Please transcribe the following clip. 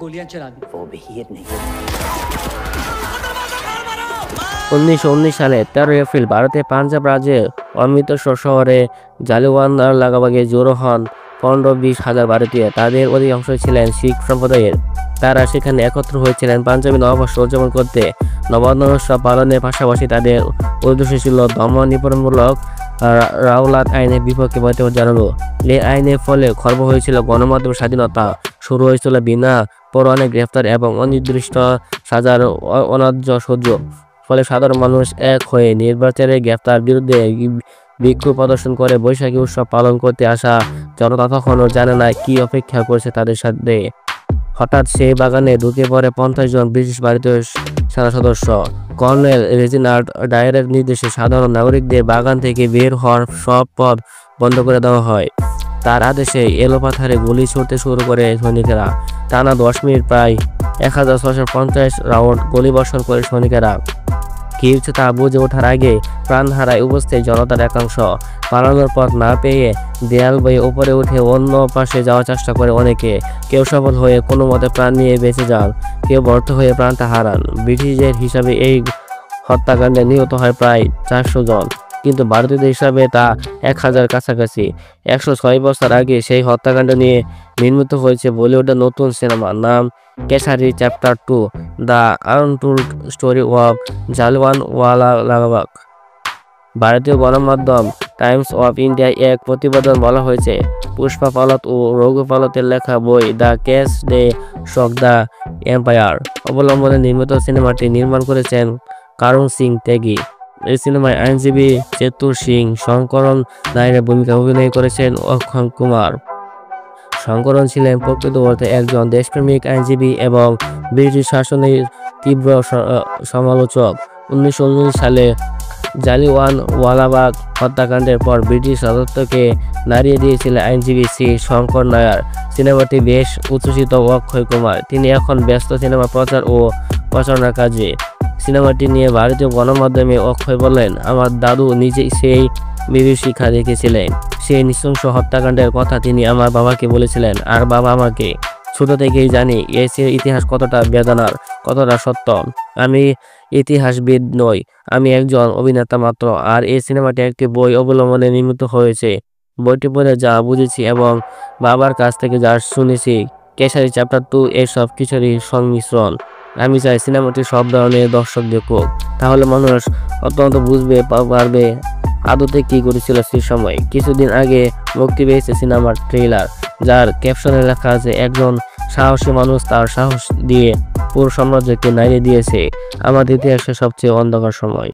गोलियां चला दी। वो भी हियर नहीं। 1919 সালে 13 এপ্রিল ভারতের পাঞ্জাব রাজ্যের অমৃতসর শহরে জালিয়ানওয়ালাবাগে জড়ো হন 15-20 হাজার ভারতীয়। তাদের অধিকাংশই ছিলেন শিখ সম্প্রদায়ের। তারা সেখানে একত্র হয়েছিলেন পাঞ্জাবি নববর্ষ উদযাপন করতে। নববর্ষ পালনের পাশাপাশি তাদের উদ্দেশ্য ছিল ধর্ম নিপীড়নমূলক রাওলাত আইনের বিপক্ষে প্রতিবাদ জানানো। এই আইনের ফলে খর্ব হয়েছিল গণমাধ্যম স্বাধীনতা, শুরু হয়েছিল বিনা পরোয়ানায় গ্রেফতার এবং অনির্দিষ্ট সাজার অন্যায্য সহ্য। ফলে সাধারণ মানুষ এক হয়ে নির্বাচনের গ্রেফতার বিরুদ্ধে বিক্ষোভ প্রদর্শন করে। বৈশাখী উৎসব পালন করতে আসা জনতা তখনও জানে না কি অপেক্ষা করছে তাদের সাথে। হঠাৎ সেই বাগানে ঢুকে পড়ে 50 জন ব্রিটিশ ভারতীয় সেনা সদস্য। কর্নেল রেজিনাল্ড ডায়ারের নির্দেশে সাধারণ নাগরিকদের বাগান থেকে বের হওয়ার সব পথ বন্ধ করে দেওয়া হয়। তার আদেশে এলোপাথারে গুলি ছুড়তে শুরু করে সৈনিকেরা। টানা 10 মিনিট প্রায় 1650 রাউন্ড গুলিবর্ষণ করে সৈনিকেরা। কি হচ্ছে তা বুঝে ওঠার আগে প্রাণ হারায় উপস্থিত জনতার একাংশ। পালানোর পথ না পেয়ে দেয়াল বয়ে উপরে উঠে অন্য পাশে যাওয়ার চেষ্টা করে অনেকে। কেউ সফল হয়ে কোনো মতে প্রাণ নিয়ে বেঁচে যান, কেউ ব্যর্থ হয়ে প্রাণটা হারান। ব্রিটিশদের হিসাবে এই হত্যাকাণ্ডে নিহত হয় প্রায় 400 জন, কিন্তু ভারতীয়দের হিসাবে তা 1000 কাছাকাছি। 106 বছর আগে সেই হত্যাকাণ্ড নিয়ে নির্মিত হয়েছে বলিউডের নতুন সিনেমা, নাম Kesari chapter 2, the untold story of Jallianwala Bagh. ভারতীয় গণমাধ্যম টাইমস অফ ইন্ডিয়ায় এক প্রতিবেদন বলা হয়েছে, পুষ্পা পালত ও রঘু পালতের লেখা বই the case day shock the empire অবলম্বনে নির্মিত সিনেমাটি নির্মাণ করেছেন করণ সিং ত্যাগী। এই সিনেমায় আইনজীবী চেতুর সিং শঙ্করন নায়কের ভূমিকা অভিনয় করেছেন অক্ষয় কুমার। শঙ্করন ছিলেন প্রকৃত অর্থে একজন দেশপ্রেমিক আইনজীবী এবং ব্রিটিশ শাসনের তীব্র সমালোচক। 1919 সালে জালিয়ানওয়ালাবাগ হত্যাকাণ্ডের পর ব্রিটিশ রাজত্বকে নাড়িয়ে দিয়েছিলেন আইনজীবী শ্রী শঙ্কর নায়ার। সিনেমাটি বেশ উচ্ছ্বসিত অক্ষয় কুমার। তিনি এখন ব্যস্ত সিনেমা প্রচার ও প্রচারণার কাজে। সিনেমাটি নিয়ে ভারতীয় গণমাধ্যমে অক্ষয় বলেন, আমার দাদু নিজেই সেই বিভীষিকা দেখেছিলেন। সেই নৃশংস হত্যাকাণ্ডের কথা তিনি আমার বাবাকে বলেছিলেন, আর বাবা আমাকে। ছোট থেকেই জানি এই ইতিহাস কতটা বেদনার, কতটা সত্য। আমি ইতিহাসবিদ নই, আমি একজন অভিনেতা মাত্র। আর এই সিনেমাটি একটি বই অবলম্বনে নির্মিত হয়েছে। বইটি পড়ে যা বুঝেছি এবং বাবার কাছ থেকে যা শুনেছি, কেসারি চ্যাপ্টার 2 এই সব কিছুরই সংমিশ্রণ। আমি চাই সিনেমাটি সব ধরনের দর্শক দেখুক, তাহলে মানুষ অত্যন্ত বুঝবে পারবে আদতে কি করেছিল সেই সময়। কিছুদিন আগে মুক্তি পেয়েছে সিনেমার ট্রেইলার, যার ক্যাপশনে লেখা আছে, একজন সাহসী মানুষ তার সাহস দিয়ে পুরো সাম্রাজ্যকে নাড়িয়ে দিয়েছে। আমাদের ইতিহাসের সবচেয়ে অন্ধকার সময়।